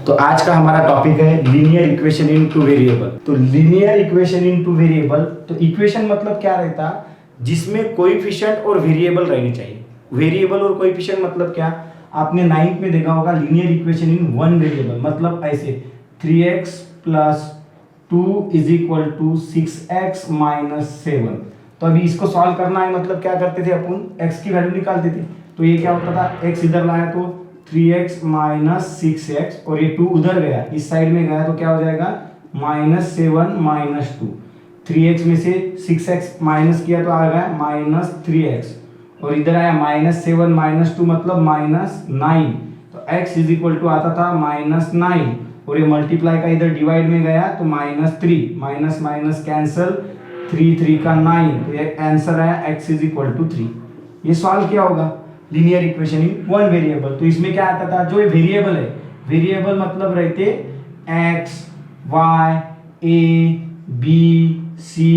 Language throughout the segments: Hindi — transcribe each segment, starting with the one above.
तो आज का हमारा टॉपिक है linear equation in two variable. तो linear equation in two variable, तो इक्वेशन मतलब क्या रहता, जिसमें कोएफिशिएंट और वेरिएबल रहने चाहिए। वेरिएबल और कोएफिशिएंट मतलब क्या, आपने 9th में देखा होगा linear equation in one variable, मतलब ऐसे 3x plus 2 is equal to 6x minus 7। तो अभी इसको सॉल्व करना है, मतलब क्या करते थे अपन, x की वैल्यू निकालते थे। तो ये क्या होता था, x इधर लाया तो 3x माइनस 6x, और ये 2 उधर गया, इस साइड में गया तो क्या हो जाएगा -7 माइनस 2। 3x में से 6x माइनस किया तो आ गया -3x, और इधर आया -7 माइनस 2 मतलब -9। तो x इज इक्वल टू आता था -9, और ये मल्टीप्लाई का इधर डिवाइड में गया तो -3, माइनस माइनस कैंसल, 3 3 का 9, तो ये आंसर आया x इज इक्वल टू 3। ये सॉल्व किया होगा linear equation in one variable. तो इसमें क्या आता था, जो ये वेरिएबल है, वेरिएबल मतलब रहते x y a b c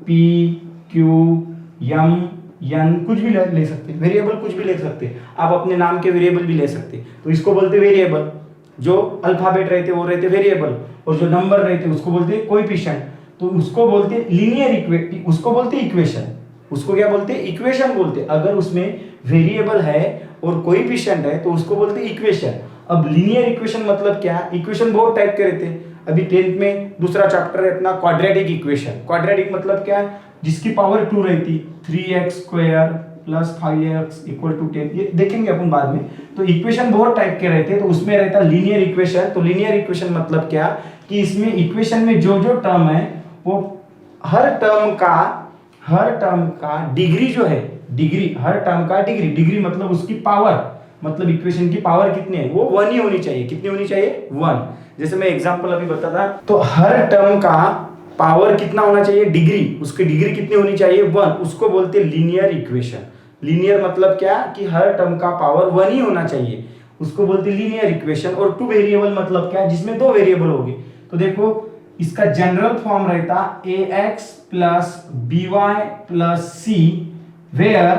p q m n, कुछ भी ले सकते, वेरिएबल कुछ भी ले सकते। आप अपने नाम के वेरिएबल भी ले सकते, तो इसको बोलते वेरिएबल। जो अल्फाबेट रहते वो रहते वेरिएबल, और जो नंबर रहते उसको बोलते कोएफिशिएंट। तो उसको बोलते लीनियर उसको बोलते इक्वेशन। उसको क्या बोलते, इक्वेशन बोलते। अगर उसमें वेरिएबल है और कोएफिशिएंट है तो उसको बोलते इक्वेशन। अब लीनियर इक्वेशन मतलब क्या, इक्वेशन बहुत टाइप के रहते हैं। अभी 10th में दूसरा चैप्टर है अपना क्वाड्रेटिक इक्वेशन। क्वाड्रेटिक मतलब क्या, जिसकी पावर 2 रहती, 3x square plus 5x equal to 10, ये देखेंगे अपन बाद में। तो इक्वेशन बहुत टाइप के रहते हैं, तो उसमें रहता लीनियर इक्वेशन। तो लीनियर इक्वेशन मतलब क्या, कि इसमें इक्वेशन में जो जो टर्म है वो हर टर्म का डिग्री जो है, डिग्री, हर टर्म का डिग्री, डिग्री मतलब उसकी पावर, मतलब इक्वेशन की पावर कितनी है, वो 1 ही होनी चाहिए। कितनी होनी चाहिए, 1। जैसे मैं एग्जांपल अभी बताता, तो हर टर्म का पावर कितना होना चाहिए, डिग्री, उसकी डिग्री कितनी होनी चाहिए, 1। उसको बोलते हैं लीनियर इक्वेशन। लीनियर मतलब क्या, कि हर टर्म का पावर 1 ही होना चाहिए, उसको बोलते हैं लीनियर इक्वेशन। और टू वेरिएबल मतलब क्या, जिसमें 2 वेरिएबल होंगे। तो देखो इसका जनरल फॉर्म रहता ax plus by plus c, where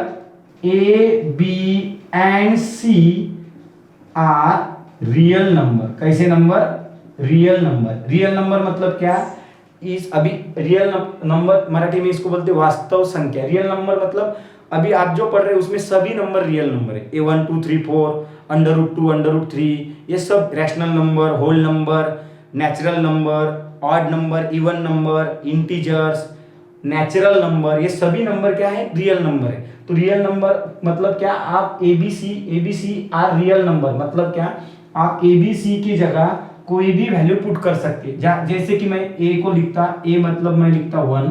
a b and c are real number. कैसे number, real number. Real number मतलब क्या, इस अभी रियल नंबर मराठी में इसको बोलते वास्तव संख्या। रियल नंबर मतलब अभी आप जो पढ़ रहे हैं उसमें सभी नंबर रियल नंबर है। A1 2 3 4 √2 √3, ये सब rational number, whole number, natural number, odd number, even number, integers, natural number, ये सभी नंबर क्या है, रियल नंबर है। तो रियल नंबर मतलब क्या, आप ABC आर रियल नंबर, मतलब क्या, आप ABC की जगह कोई भी वैल्यू पुट कर सकते हैं। जैसे कि मैं A को लिखता, A मतलब मैं लिखता 1,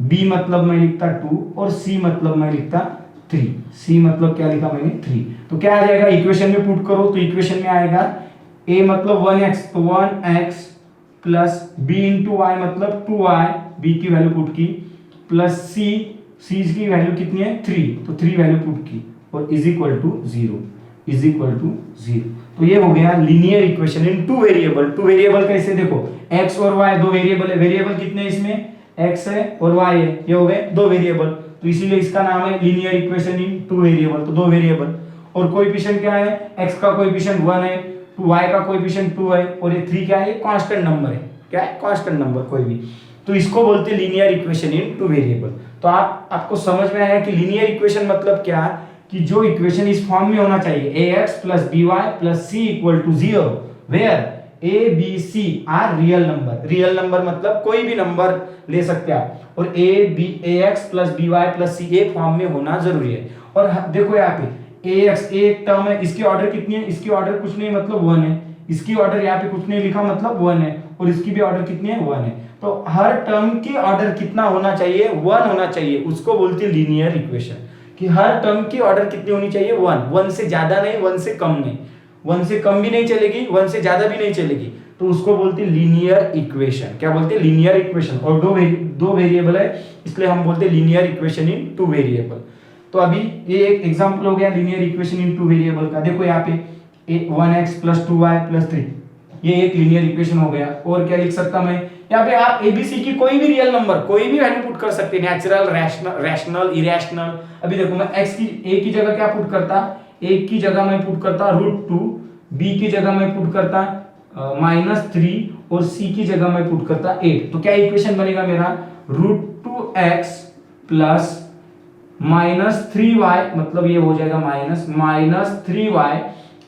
B मतलब मैं लिखता 2, और C मतलब मैं लिखता 3। C मतलब क्या लिखा मैंने, 3। तो क्या आ जाएगा, इक्वेशन में पुट करो तो इक्वेशन में आएगा A मतलब 1x, तो 1x plus b into Y मतलब 2y, b की वैल्यू पुट की, प्लस c की वैल्यू कितनी है, 3, तो 3 वैल्यू पुट की, और इज इक्वल टू 0। तो ये हो गया linear equation in two variable. Two variable कैसे, देखो x और y 2 वेरिएबल है। वेरिएबल कितने इसमें, x है और y है, ये हो गए 2 वेरिएबल। तो इसीलिए इसका नाम है linear equation in two variable. तो 2 वेरिएबल, और कोएफिशिएंट क्या है, x का कोएफिशिएंट 1 है, y का कोएफिशिएंट 2 है, और ये 3 क्या है, कांस्टेंट नंबर है। क्या है, कांस्टेंट नंबर कोई भी। तो इसको बोलते हैं linear equation in two variable. तो आपको समझ में आया कि लीनियर इक्वेशन मतलब क्या, कि जो इक्वेशन इस फॉर्म में होना चाहिए, ax plus by plus c equal to 0, where a b c are real number. Real number मतलब कोई भी नंबर ले सकते हैं आप, और ax plus by plus c एक फॉर्म में होना जरूरी है। और देखो यहाँ पे ax एक टर्म है, इसकी ऑर्डर कितनी है, इसकी ऑर्डर कुछ नहीं मतलब 1 है, इसकी ऑर्डर यहाँ पे कुछ नहीं लिखा मतलब 1 है, और इसकी भी ऑर्डर कितनी है, 1 है। तो हर टर्म की ऑर्डर कितना होना चाहिए, 1 होना चाहिए। उसको बोलते हैं लीनियर इक्वेशन, कि हर टर्म की ऑर्डर कितनी होनी चाहिए, 1 से ज्यादा नहीं, 1 से कम नहीं, 1 से कम भी नहीं चलेगी, 1 से ज्यादा भी नहीं चलेगी। तो उसको बोलते हैं लीनियर इक्वेशन। क्या बोलते हैं, लीनियर इक्वेशन। और दो वेरिएबल है, इसलिए हम बोलते हैं linear equation in two variable. तो अभी ये एक एग्जांपल हो गया linear equation in two variable का। देखो यहाँ पे 1x प्लस 2y प्लस 3, ये एक लीनियर इक्वेशन हो गया। और क्या लिख सकता मैं, यहाँ पे आप एबीसी की कोई भी रियल नंबर, कोई भी वैल्यू पुट कर सकते हैं, नेचुरल, रैशनल, इरेशनल। अभी देखो मैं x की a की जगह क्या पुट करता, a की जगह मैं पुट करता √2, b की जगह मैं पुट करता -3 और c की जगह मैं पुट करता 8, तो क्या इक्वेशन बनेगा मेरा √2x प्लस -3y, मतलब ये हो जाएगा -3y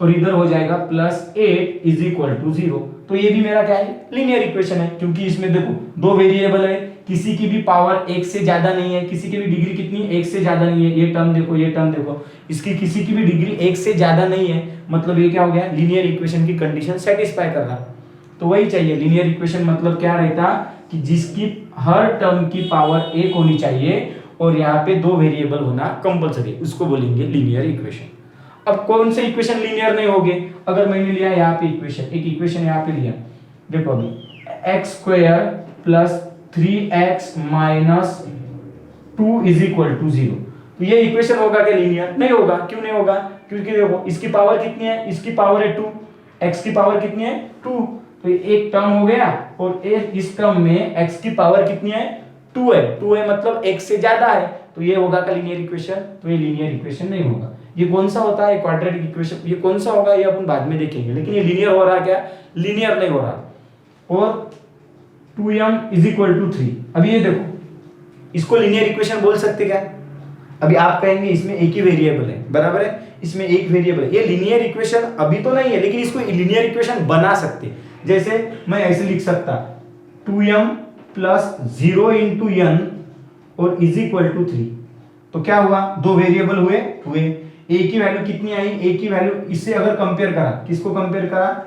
और इधर हो जाएगा +8 इज इक्वल टू 0। तो ये भी मेरा क्या है, लीनियर इक्वेशन है, क्योंकि इसमें देखो दो वेरिएबल है, किसी की भी पावर एक से ज्यादा नहीं है, किसी की भी डिग्री कितनी एक से ज्यादा नहीं है। ये टर्म देखो, ये टर्म देखो, इसकी किसी की भी डिग्री एक से ज्यादा नहीं है, मतलब ये क्या हो गया, लीनियर इक्वेशन की कंडीशन सेटिस्फाई कर रहा। तो वही चाहिए लीनियर इक्वेशन, मतलब क्या रहता कि जिसकी हर टर्म की पावर एक होनी चाहिए और यहाँ पे दो वेरिएबल होना कंपलसरी, उसको बोलेंगे लीनियर इक्वेशन। अब कौन से इक्वेशन लीनियर नहीं होंगे, अगर मैंने लिया यहाँ पे इक्वेशन, एक इक्वेशन यहाँ पे लिया, देखो अभी x² plus 3x minus 2 is equal to 0, तो ये इक्वेशन होगा क्या लीनियर? नहीं होगा। क्यों नहीं होगा? क्योंकि देखो इसकी पावर कितनी है, इसकी पावर है 2, x की पावर कितनी है 2, तो एक टर्म हो गया और एक इस टर्म में x की पावर कितनी है 2 है, 2 है मतलब एक से ज्यादा है, तो ये होगा का लीनियर इक्वेशन? तो ये लीनियर इक्वेशन नहीं होगा। ये कौन सा होता है क्वाड्रेटिक इक्वेशन, ये कौन सा होगा ये अपन बाद में देखेंगे, लेकिन ये लीनियर हो रहा क्या, लीनियर नहीं हो रहा। और 2m इज इक्वल टू 3, अभी ये देखो इसको लीनियर इक्वेशन बोल सकते क्या? अभी आप कहेंगे इसमें एक ही वेरिएबल है, बराबर है, इसमें एक वेरिएबल है, ये लीनियर इक्वेशन अभी तो नहीं है, लेकिन इसको लीनियर इक्वेशन बना सकते। जैसे मैं ऐसे लिख सकता 2m प्लस 0 इंटू n और इज इक्वल टू 3, तो क्या हुआ, दो वेरिएबल हुए, a की वैल्यू कितनी आई, a की वैल्यू इससे अगर कंपेयर करा, किसको कंपेयर करा,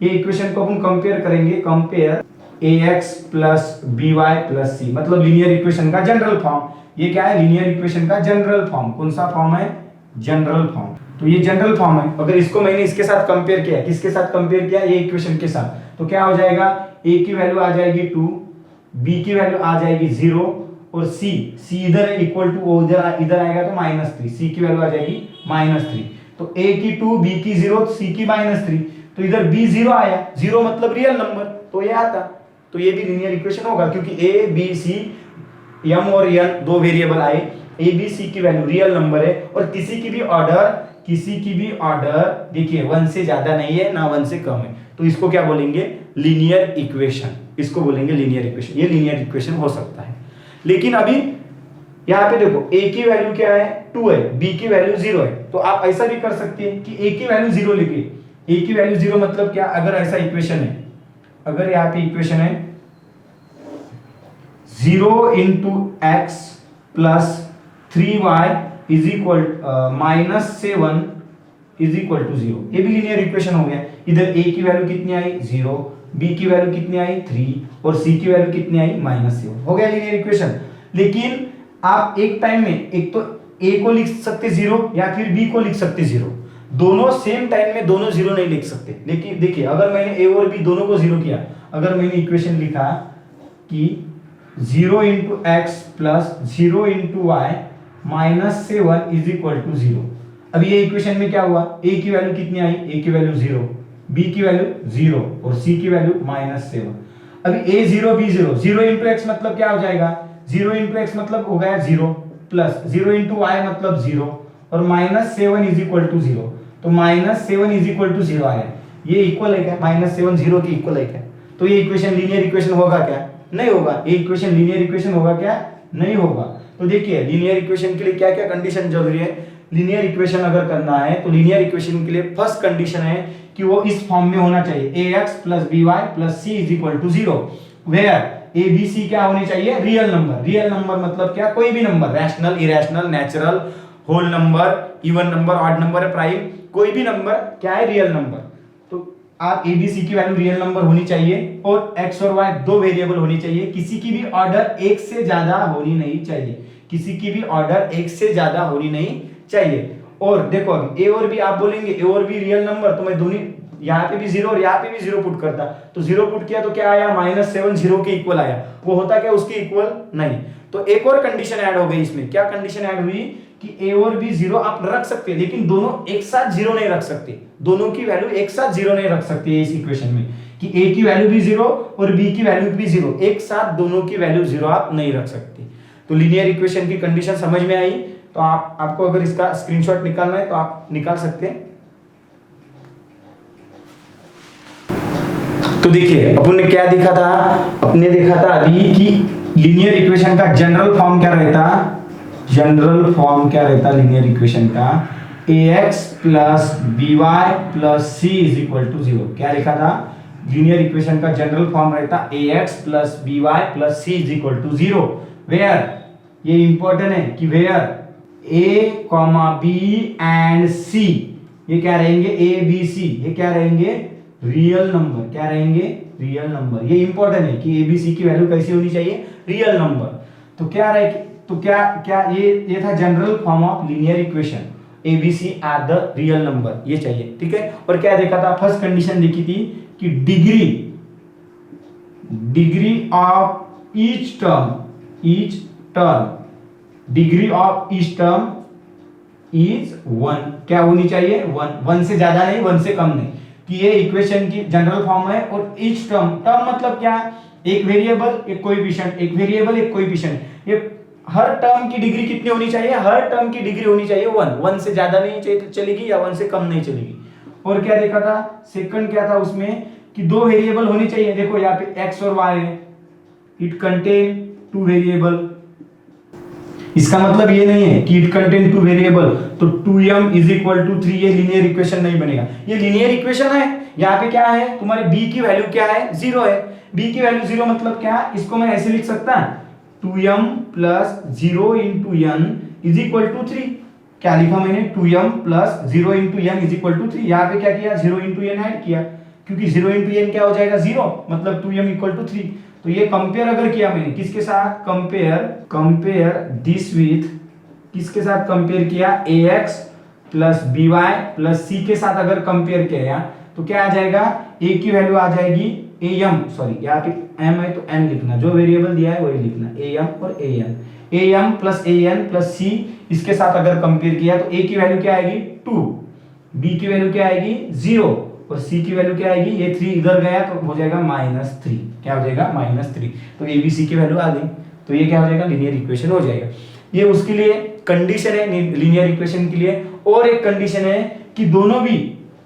ये इक्वेशन को अपन कंपेयर करेंगे, compare ax plus by plus c, मतलब लीनियर इक्वेशन का जनरल फॉर्म। ये क्या है, लीनियर इक्वेशन का जनरल फॉर्म। कौन सा फॉर्म है, जनरल फॉर्म। तो ये जनरल फॉर्म है, अगर इसको मैंने इसके साथ कंपेयर किया, किसके साथ कंपेयर किया, ये इक्वेशन के साथ, तो क्या हो जाएगा, a की वैल्यू आ जाएगी 2, b की वैल्यू आ जाएगी 0 और c इधर है इक्वल टू इधर आएगा तो -3, c की वैल्यू आ जाएगी -3, तो a की 2, b की 0, c की -3, तो इधर b 0 आया, 0 मतलब रियल नंबर, तो ये आता, तो ये भी लीनियर इक्वेशन होगा, क्योंकि a b c m और n दो वेरिएबल आए, a b c की वैल्यू रियल नंबर है और किसी की भी ऑर्डर देखिए 1 से ज्यादा नहीं है ना 1 से कम है, तो इसको क्या बोलेंगे, लीनियर इक्वेशन, इसको बोलेंगे लीनियर इक्वेशन। ये लीनियर इक्वेशन हो सकता है। लेकिन अभी यहाँ पे देखो a की वैल्यू क्या है 2 है, b की वैल्यू 0 है, तो आप ऐसा भी कर सकते हैं कि a की वैल्यू 0 लिखे, a की वैल्यू 0 मतलब क्या, अगर ऐसा इक्वेशन है, अगर यहाँ पे इक्वेशन है 0 into X plus 3y is equal -7 is equal to 0, ये भी लीनियर इक्वेशन हो गया। इधर a की वैल्यू कितनी आई 0, b की वैल्यू कितनी आई 3 और c की वैल्यू कितनी आई -7, हो गया लीनियर इक्वेशन। लेकिन आप एक टाइम में एक तो a को लिख सकते 0 या फिर b को लिख सकते 0, दोनों सेम टाइम में दोनों 0 नहीं लिख सकते। लेकिन देखिए अगर मैंने a और b दोनों को 0 किया, अगर मैंने इक्वेशन लिखा कि 0 into X plus 0 into Y -7 is equal to 0, अब ये इक्वेशन में क्या हुआ, a की वैल्यू कितनी आई, a की वैल्यू 0, b की वैल्यू 0 और c की वैल्यू -7। अभी a 0 b 0, 0 इंटू एक्स मतलब क्या हो जाएगा, 0 इंटू एक्स मतलब हो गया 0 प्लस 0 इंटू वाई मतलब 0 और -7 इज इक्वल टू 0, तो -7 इज इक्वल टू 0 आया। ये इक्वल है क्या, -7 0 के इक्वल है क्या? तो ये इक्वेशन लीनियर इक्वेशन होगा क्या? नहीं होगा। ये इक्वेशन लीनियर इक्वेशन होगा क्या? नहीं होगा। तो देखिए लीनियर इक्वेशन के लिए क्या क्या कंडीशन जरूरी है। लीनियर इक्वेशन अगर करना है तो लीनियर इक्वेशन के लिए फर्स्ट कंडीशन है कि वो इस फॉर्म में होना चाहिए, ax plus by plus c is equal to 0, where a b c क्या होने चाहिए, रियल नंबर। रियल नंबर मतलब क्या, कोई भी number, rational, irrational, natural, whole number, even number, odd number, prime, कोई भी नंबर क्या है, रियल नंबर। तो आप a b c की वैल्यू रियल नंबर होनी चाहिए और x और y दो वेरिएबल होनी चाहिए, किसी की भी ऑर्डर एक से ज्यादा होनी नहीं चाहिए, किसी की भी ऑर्डर एक से ज्यादा होनी नहीं चाहिए। और देखो a और b आप बोलेंगे a और b रियल नंबर, तो मैं दोनों यहाँ पे भी 0 और यहाँ पे भी 0 पुट करता, तो 0 पुट किया तो क्या आया, -7 0 के इक्वल आया। वो होता क्या, उसके इक्वल नहीं। तो एक और कंडीशन ऐड हो गई इसमें। क्या कंडीशन ऐड हुई कि a और b 0 आप रख सकते हैं, लेकिन दोनों एक साथ 0 नहीं रख सकते, दोनों की वैल्यू एक साथ 0 नहीं रख सकते इस इक्वेशन में, कि a की वैल्यू भी 0 और b की वैल्यू भी 0, एक साथ दोनों की वैल्यू 0 आप नहीं रख सकते। तो लीनियर इक्वेशन की कंडीशन समझ में आई। तो आपको अगर इसका स्क्रीनशॉट निकालना है तो आप निकाल सकते हैं। तो देखिए अपन ने क्या देखा था, अपने देखा था अभी कि लीनियर इक्वेशन का जनरल फॉर्म क्या रहता, जनरल फॉर्म क्या रहता लीनियर इक्वेशन का, ax plus B Y plus C is equal to 0। क्या लिखा था, लीनियर इक्वेशन का जनरल फॉर्म रहता ax plus B Y plus C is equal to 0 where, ये इंपॉर्टेंट है कि where a comma B and C ये क्या रहेंगे, ए बी सी ये क्या रहेंगे, रियल नंबर। क्या रहेंगे, रियल नंबर। ये इंपॉर्टेंट है कि ए बी सी की वैल्यू कैसी होनी चाहिए, रियल नंबर। तो क्या रहे, तो क्या क्या ये था general form of linear equation, A B C are the real number, ये चाहिए, ठीक है। और क्या देखा था, फर्स्ट कंडीशन देखी थी कि degree of each term degree of each term is 1। क्या होनी चाहिए, 1 से ज्यादा नहीं, 1 से कम नहीं। कि ये इक्वेशन की जनरल फॉर्म है। और ईच टर्म मतलब क्या, एक वेरिएबल एक कोएफिशिएंट, एक वेरिएबल एक कोएफिशिएंट। ये हर टर्म की डिग्री कितनी होनी चाहिए, हर टर्म की डिग्री होनी चाहिए 1 से ज्यादा नहीं चाहिए चलेगी, या 1 से कम नहीं चलेगी। और क्या देखा था, सेकंड क्या था उसमें कि 2 वेरिएबल होनी चाहिए। देखो यहाँ पे x और y है, इट कंटेन 2 वेरिएबल। इसका मतलब ये नहीं है कि इट कंटेन 2 वेरिएबल तो 2m इज इक्वल टू 3, ये लीनियर इक्वेशन नहीं बनेगा। ये लीनियर इक्वेशन है। यहाँ पे क्या है, तुम्हारे b की वैल्यू क्या है, 0 है। b की वैल्यू 0 मतलब क्या, इसको मैं ऐसे लिख सकता 2m plus 0 into n is equal to 3। क्या लिखा मैंने, 2m plus 0 into n is equal to 3। यहाँ पे क्या किया, 0 इंटू n ऐड किया, क्योंकि 0 इंटू n क्या हो जाएगा, 0, मतलब 2m इक्वल टू 3। तो ये कंपेयर अगर किया मैंने किसके साथ, कंपेयर दिस विथ, किसके साथ कंपेयर किया, ax plus by plus c के साथ अगर कंपेयर किया तो क्या आ जाएगा, a की वैल्यू आ जाएगी am, सॉरी यहाँ पे m है तो n लिखना, जो वेरिएबल दिया है वही लिखना, am और am plus an plus c, इसके साथ अगर कंपेयर किया तो a की वैल्यू क्या आएगी 2, b की वैल्यू क्या आएगी 0 और c की वैल्यू क्या आएगी, ये 3 इधर गया तो हो जाएगा -3। क्या हो जाएगा, -3। तो a b c की वैल्यू आ गई, तो ये क्या हो जाएगा, लीनियर इक्वेशन हो जाएगा। ये उसके लिए कंडीशन है लीनियर इक्वेशन के लिए। और एक कंडीशन है कि दोनों भी,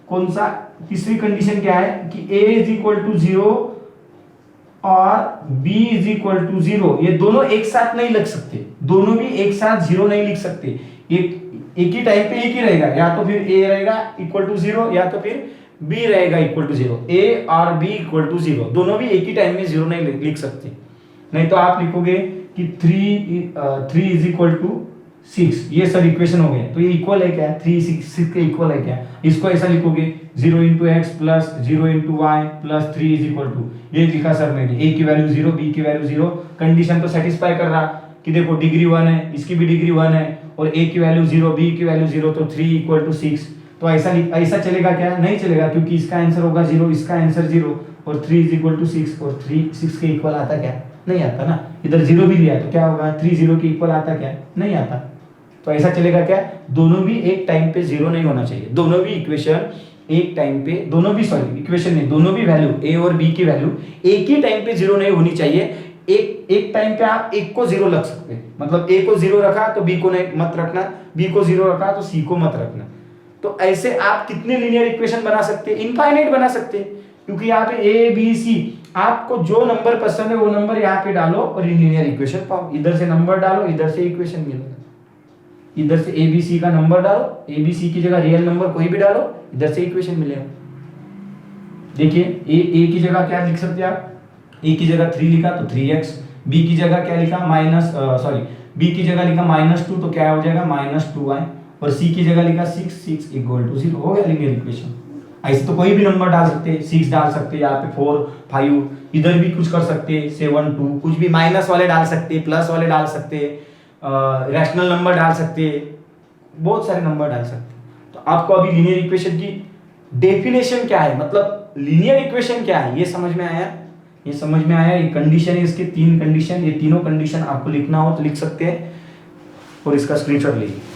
कौन सा, तीसरी कंडीशन क्या है कि a इज इक्वल टू 0 और b इज इक्वल टू 0, ये दोनों एक साथ नहीं लिख सकते, दोनों भी एक साथ 0 नहीं लिख सकते। एक ही टाइम पे एक ही रहेगा, या तो फिर a रहेगा इक्वल टू 0 या तो फिर b रहेगा इक्वल टू 0। a और b इक्वल टू 0, दोनों भी एक ही टाइम में 0 नहीं लिख सकते। नहीं तो आप लिखोगे कि 3 इज इक्वल टू 6, ये सब इक्वेशन हो गए, तो ये इक्वल है क्या, 3 6 के इक्वल है क्या। इसको ऐसा लिखोगे 0 into X plus 0 into Y plus 3 is equal to, ये लिखा सर मैंने, a की वैल्यू 0 b की वैल्यू 0। कंडीशन तो सेटिस्फाई कर रहा कि देखो डिग्री 1 है, इसकी भी डिग्री 1 है, और a की वैल्यू 0 b की वैल्यू 0, तो 3 इक्वल टू 6। तो ऐसा चलेगा क्या, नहीं चलेगा, क्योंकि इसका आंसर होगा 0, इसका आंसर 0 और 3 इज इक्वल टू 6, और 3 6 के इक्वल आता क्या, नहीं आता ना। इधर 0 भी लिया तो क्या होगा, 3 0 के इक्वल आता क्या, नहीं आता। तो ऐसा चलेगा क्या, दोनों भी एक टाइम पे 0 नहीं होना चाहिए, दोनों भी इक्वेशन एक टाइम पे, दोनों भी, सॉरी इक्वेशन नहीं, दोनों भी वैल्यू a और b की वैल्यू एक ही टाइम पे 0 नहीं होनी चाहिए। एक टाइम पे आप एक को 0 रख सकते हैं, मतलब a को 0 रखा तो b को नहीं मत रखना, b को 0 रखा तो c को मत रखना। तो ऐसे आप कितने लीनियर इक्वेशन बना सकते हैं, इनफाइनाइट बना सकते हैं, क्योंकि यहाँ पे a b c, आपको जो नंबर पसंद है वो नंबर यहाँ पे डालो और लीनियर इक्वेशन पाओ। इधर से नंबर डालो, इधर से इक्वेशन मिलेगा, इधर से a b c का नंबर डालो, a b c की जगह रियल नंबर कोई भी डालो, इधर से इक्वेशन मिलेगा। देखिए a की जगह क्या लिख सकते हैं आप, a की जगह 3 लिखा तो 3x, b की जगह क्या लिखा b की जगह लिखा -2 तो क्या हो जाएगा -2y, और c की जगह लिखा 6 इक्वल टू 0, हो गया लीनियर इक्वेशन। ऐसे तो कोई भी नंबर डाल सकते हैं, 6 डाल सकते हैं, यहाँ पे 4 5, इधर भी कुछ कर सकते हैं 7 2, कुछ भी माइनस वाले डाल सकते हैं, प्लस वाले डाल सकते हैं, रैशनल नंबर डाल सकते हैं, बहुत सारे नंबर डाल सकते हैं। तो आपको अभी लीनियर इक्वेशन की डेफिनेशन क्या है, मतलब लीनियर इक्वेशन क्या है, ये समझ में आया, ये समझ में आया। ये कंडीशन है, इसके 3 कंडीशन, ये तीनों कंडीशन आपको लिखना हो तो लिख सकते हैं, और इसका स्क्रीनशॉट लीजिए।